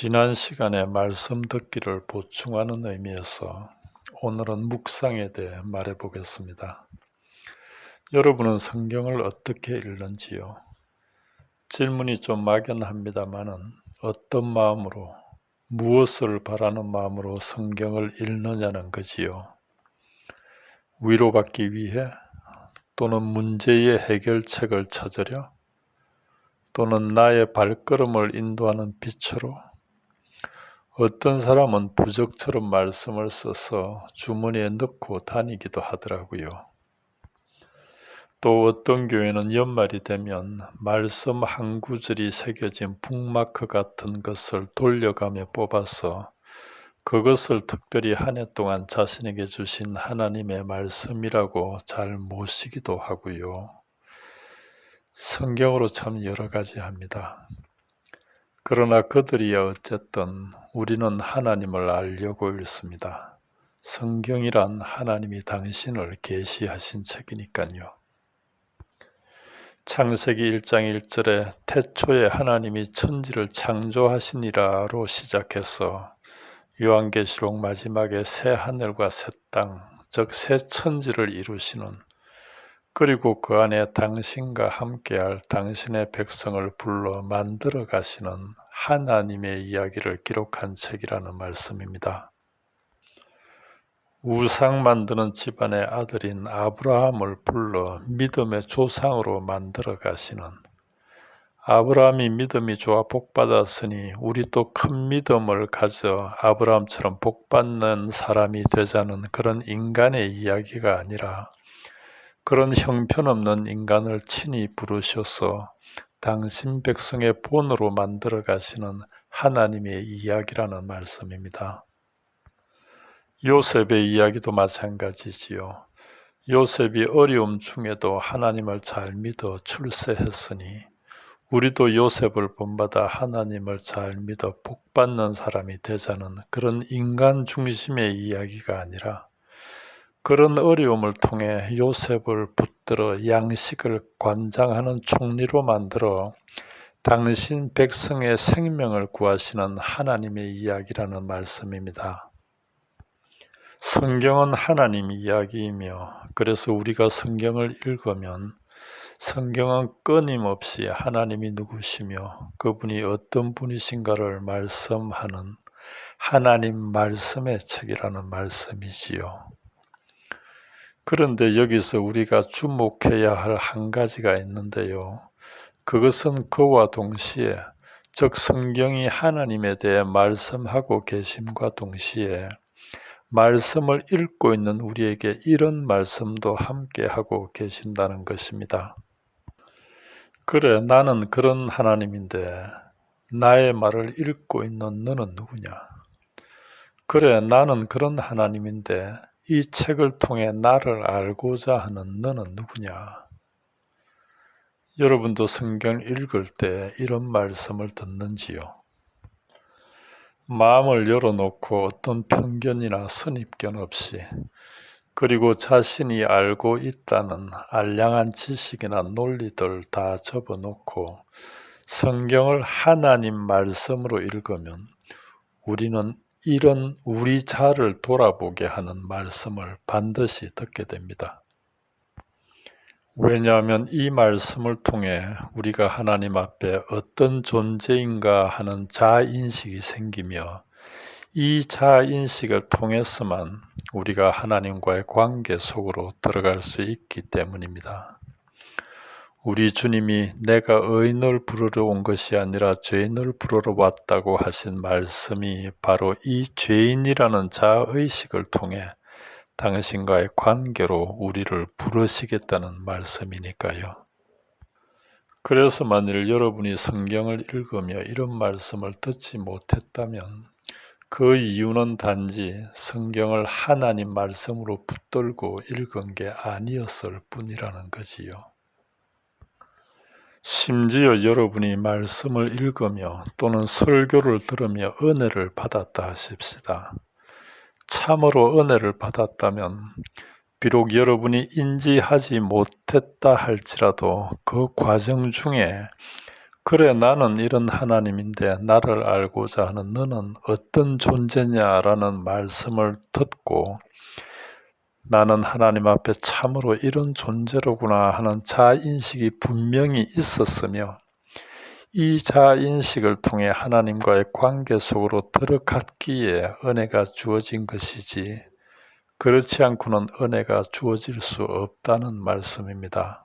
지난 시간에 말씀 듣기를 보충하는 의미에서 오늘은 묵상에 대해 말해 보겠습니다. 여러분은 성경을 어떻게 읽는지요? 질문이 좀 막연합니다마는 어떤 마음으로, 무엇을 바라는 마음으로 성경을 읽느냐는 거지요. 위로받기 위해, 또는 문제의 해결책을 찾으려, 또는 나의 발걸음을 인도하는 빛으로, 어떤 사람은 부적처럼 말씀을 써서 주머니에 넣고 다니기도 하더라고요. 또 어떤 교회는 연말이 되면 말씀 한 구절이 새겨진 북마크 같은 것을 돌려가며 뽑아서 그것을 특별히 한 해 동안 자신에게 주신 하나님의 말씀이라고 잘 모시기도 하고요. 성경으로 참 여러 가지 합니다. 그러나 그들이야 어쨌든 우리는 하나님을 알려고 읽습니다. 성경이란 하나님이 당신을 계시하신 책이니까요. 창세기 1장 1절에 태초에 하나님이 천지를 창조하시니라로 시작해서 요한계시록 마지막에 새 하늘과 새 땅, 즉 새 천지를 이루시는, 그리고 그 안에 당신과 함께할 당신의 백성을 불러 만들어 가시는 하나님의 이야기를 기록한 책이라는 말씀입니다. 우상 만드는 집안의 아들인 아브라함을 불러 믿음의 조상으로 만들어 가시는, 아브라함이 믿음이 좋아 복받았으니 우리 또 큰 믿음을 가져 아브라함처럼 복받는 사람이 되자는 그런 인간의 이야기가 아니라 그런 형편없는 인간을 친히 부르셔서 당신 백성의 본으로 만들어 가시는 하나님의 이야기라는 말씀입니다. 요셉의 이야기도 마찬가지지요. 요셉이 어려움 중에도 하나님을 잘 믿어 출세했으니 우리도 요셉을 본받아 하나님을 잘 믿어 복받는 사람이 되자는 그런 인간 중심의 이야기가 아니라 그런 어려움을 통해 요셉을 붙들어 양식을 관장하는 총리로 만들어 당신 백성의 생명을 구하시는 하나님의 이야기라는 말씀입니다. 성경은 하나님 이야기이며 그래서 우리가 성경을 읽으면 성경은 끊임없이 하나님이 누구시며 그분이 어떤 분이신가를 말씀하는 하나님 말씀의 책이라는 말씀이지요. 그런데 여기서 우리가 주목해야 할 한 가지가 있는데요. 그것은 그와 동시에, 즉 성경이 하나님에 대해 말씀하고 계심과 동시에 말씀을 읽고 있는 우리에게 이런 말씀도 함께 하고 계신다는 것입니다. 그래, 나는 그런 하나님인데 나의 말을 읽고 있는 너는 누구냐? 그래, 나는 그런 하나님인데 이 책을 통해 나를 알고자 하는 너는 누구냐? 여러분도 성경 읽을 때 이런 말씀을 듣는지요? 마음을 열어놓고 어떤 편견이나 선입견 없이, 그리고 자신이 알고 있다는 알량한 지식이나 논리들 다 접어놓고 성경을 하나님 말씀으로 읽으면 우리는 이런 우리 자를 돌아보게 하는 말씀을 반드시 듣게 됩니다. 왜냐하면 이 말씀을 통해 우리가 하나님 앞에 어떤 존재인가 하는 자인식이 생기며 이 자인식을 통해서만 우리가 하나님과의 관계 속으로 들어갈 수 있기 때문입니다. 우리 주님이 내가 의인을 부르러 온 것이 아니라 죄인을 부르러 왔다고 하신 말씀이 바로 이 죄인이라는 자의식을 통해 당신과의 관계로 우리를 부르시겠다는 말씀이니까요. 그래서 만일 여러분이 성경을 읽으며 이런 말씀을 듣지 못했다면 그 이유는 단지 성경을 하나님 말씀으로 붙들고 읽은 게 아니었을 뿐이라는 거지요. 심지어 여러분이 말씀을 읽으며 또는 설교를 들으며 은혜를 받았다 하십시다. 참으로 은혜를 받았다면 비록 여러분이 인지하지 못했다 할지라도 그 과정 중에 그래, 나는 이런 하나님인데 나를 알고자 하는 너는 어떤 존재냐라는 말씀을 듣고 나는 하나님 앞에 참으로 이런 존재로구나 하는 자인식이 분명히 있었으며 이 자인식을 통해 하나님과의 관계 속으로 들어갔기에 은혜가 주어진 것이지 그렇지 않고는 은혜가 주어질 수 없다는 말씀입니다.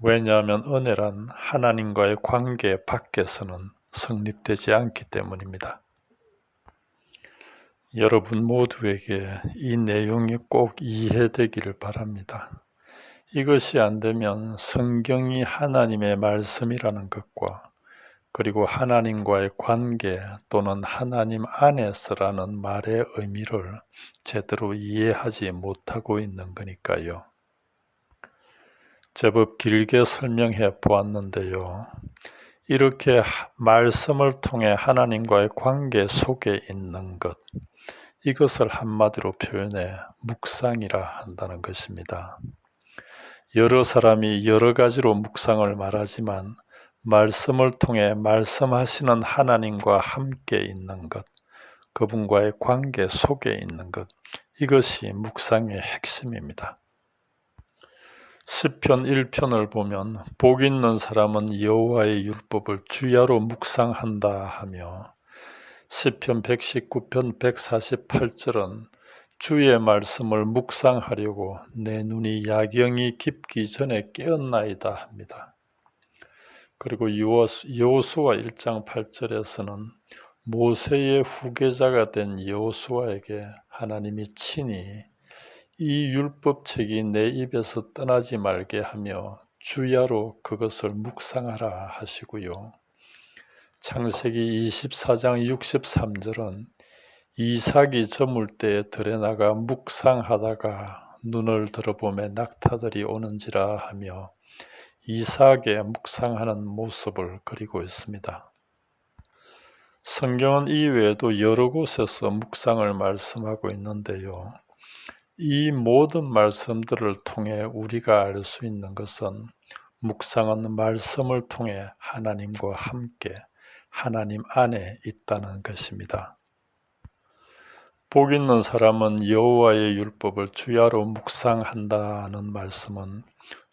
왜냐하면 은혜란 하나님과의 관계 밖에서는 성립되지 않기 때문입니다. 여러분 모두에게 이 내용이 꼭 이해되기를 바랍니다. 이것이 안 되면 성경이 하나님의 말씀이라는 것과 그리고 하나님과의 관계 또는 하나님 안에서라는 말의 의미를 제대로 이해하지 못하고 있는 거니까요. 제법 길게 설명해 보았는데요. 이렇게 말씀을 통해 하나님과의 관계 속에 있는 것, 이것을 한마디로 표현해 묵상이라 한다는 것입니다. 여러 사람이 여러 가지로 묵상을 말하지만 말씀을 통해 말씀하시는 하나님과 함께 있는 것, 그분과의 관계 속에 있는 것, 이것이 묵상의 핵심입니다. 시편 1편을 보면 복 있는 사람은 여호와의 율법을 주야로 묵상한다 하며 시편 119편 148절은 주의 말씀을 묵상하려고 내 눈이 야경이 깊기 전에 깨었나이다 합니다. 그리고 여호수아 1장 8절에서는 모세의 후계자가 된 여호수아에게 하나님이 친히 이 율법책이 내 입에서 떠나지 말게 하며 주야로 그것을 묵상하라 하시고요. 창세기 24장 63절은 이삭이 저물 때에 들에 나가 묵상하다가 눈을 들어보매 낙타들이 오는지라 하며 이삭의 묵상하는 모습을 그리고 있습니다. 성경은 이외에도 여러 곳에서 묵상을 말씀하고 있는데요. 이 모든 말씀들을 통해 우리가 알 수 있는 것은 묵상은 말씀을 통해 하나님과 함께 하나님 안에 있다는 것입니다. 복 있는 사람은 여호와의 율법을 주야로 묵상한다는 말씀은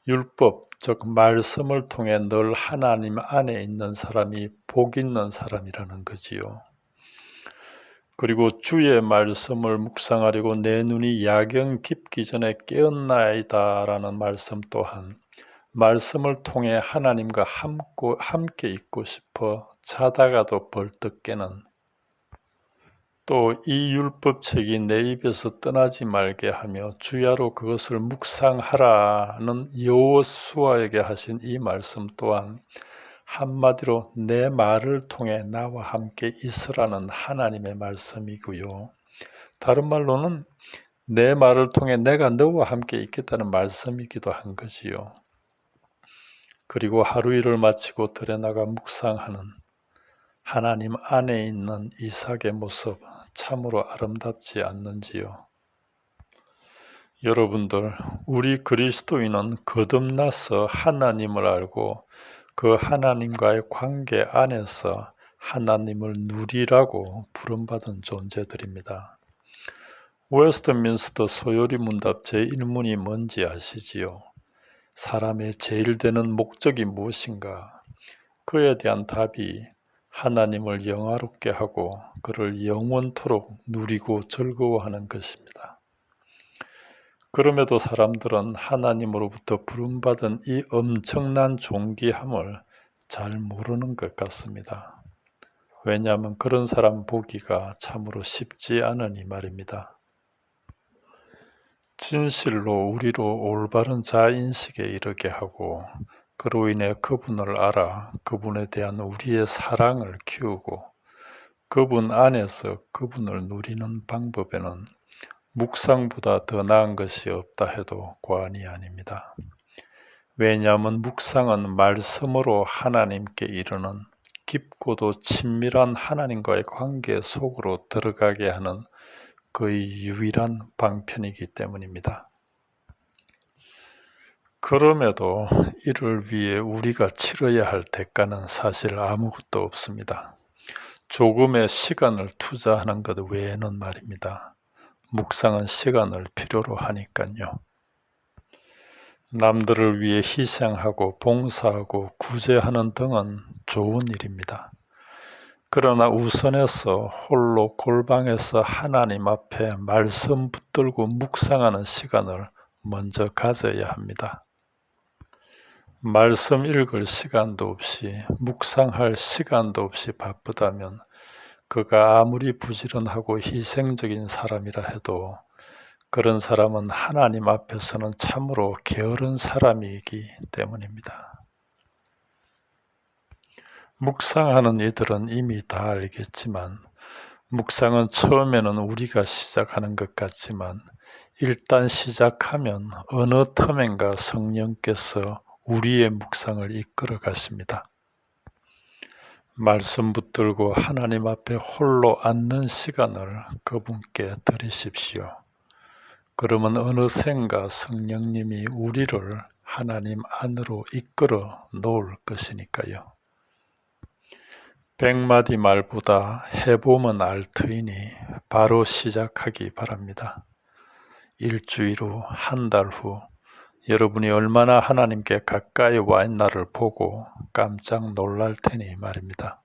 율법, 즉 말씀을 통해 늘 하나님 안에 있는 사람이 복 있는 사람이라는 거지요. 그리고 주의 말씀을 묵상하려고 내 눈이 야경 깊기 전에 깨었나이다 라는 말씀 또한 말씀을 통해 하나님과 함께 있고 싶어 자다가도 벌떡 깨는 또 이 율법책이 내 입에서 떠나지 말게 하며 주야로 그것을 묵상하라는 여호수아에게 하신 이 말씀 또한 한마디로 내 말을 통해 나와 함께 있으라는 하나님의 말씀이고요. 다른 말로는 내 말을 통해 내가 너와 함께 있겠다는 말씀이기도 한 거지요. 그리고 하루 일을 마치고 들에 나가 묵상하는 하나님 안에 있는 이삭의 모습 참으로 아름답지 않는지요. 여러분들, 우리 그리스도인은 거듭나서 하나님을 알고 그 하나님과의 관계 안에서 하나님을 누리라고 부름받은 존재들입니다. 웨스트민스터 소요리 문답 제1문이 뭔지 아시지요? 사람의 제일 되는 목적이 무엇인가? 그에 대한 답이 하나님을 영화롭게 하고 그를 영원토록 누리고 즐거워하는 것입니다. 그럼에도 사람들은 하나님으로부터 부름받은 이 엄청난 존귀함을 잘 모르는 것 같습니다. 왜냐하면 그런 사람 보기가 참으로 쉽지 않으니 말입니다. 진실로 우리로 올바른 자인식에 이르게 하고 그로 인해 그분을 알아 그분에 대한 우리의 사랑을 키우고 그분 안에서 그분을 누리는 방법에는 묵상보다 더 나은 것이 없다 해도 과언이 아닙니다. 왜냐하면 묵상은 말씀으로 하나님께 이르는 깊고도 친밀한 하나님과의 관계 속으로 들어가게 하는 거의 유일한 방편이기 때문입니다. 그럼에도 이를 위해 우리가 치러야 할 대가는 사실 아무것도 없습니다. 조금의 시간을 투자하는 것 외에는 말입니다. 묵상은 시간을 필요로 하니까요. 남들을 위해 희생하고 봉사하고 구제하는 등은 좋은 일입니다. 그러나 우선해서 홀로 골방에서 하나님 앞에 말씀 붙들고 묵상하는 시간을 먼저 가져야 합니다. 말씀 읽을 시간도 없이 묵상할 시간도 없이 바쁘다면 그가 아무리 부지런하고 희생적인 사람이라 해도 그런 사람은 하나님 앞에서는 참으로 게으른 사람이기 때문입니다. 묵상하는 이들은 이미 다 알겠지만 묵상은 처음에는 우리가 시작하는 것 같지만 일단 시작하면 어느 틈엔가 성령께서 우리의 묵상을 이끌어 가십니다. 말씀 붙들고 하나님 앞에 홀로 앉는 시간을 그분께 드리십시오. 그러면 어느샌가 성령님이 우리를 하나님 안으로 이끌어 놓을 것이니까요. 100마디 말보다 해보면 알 터이니 바로 시작하기 바랍니다. 일주일 후, 한 달 후, 여러분이 얼마나 하나님께 가까이 와 있나를 보고 깜짝 놀랄 테니 말입니다.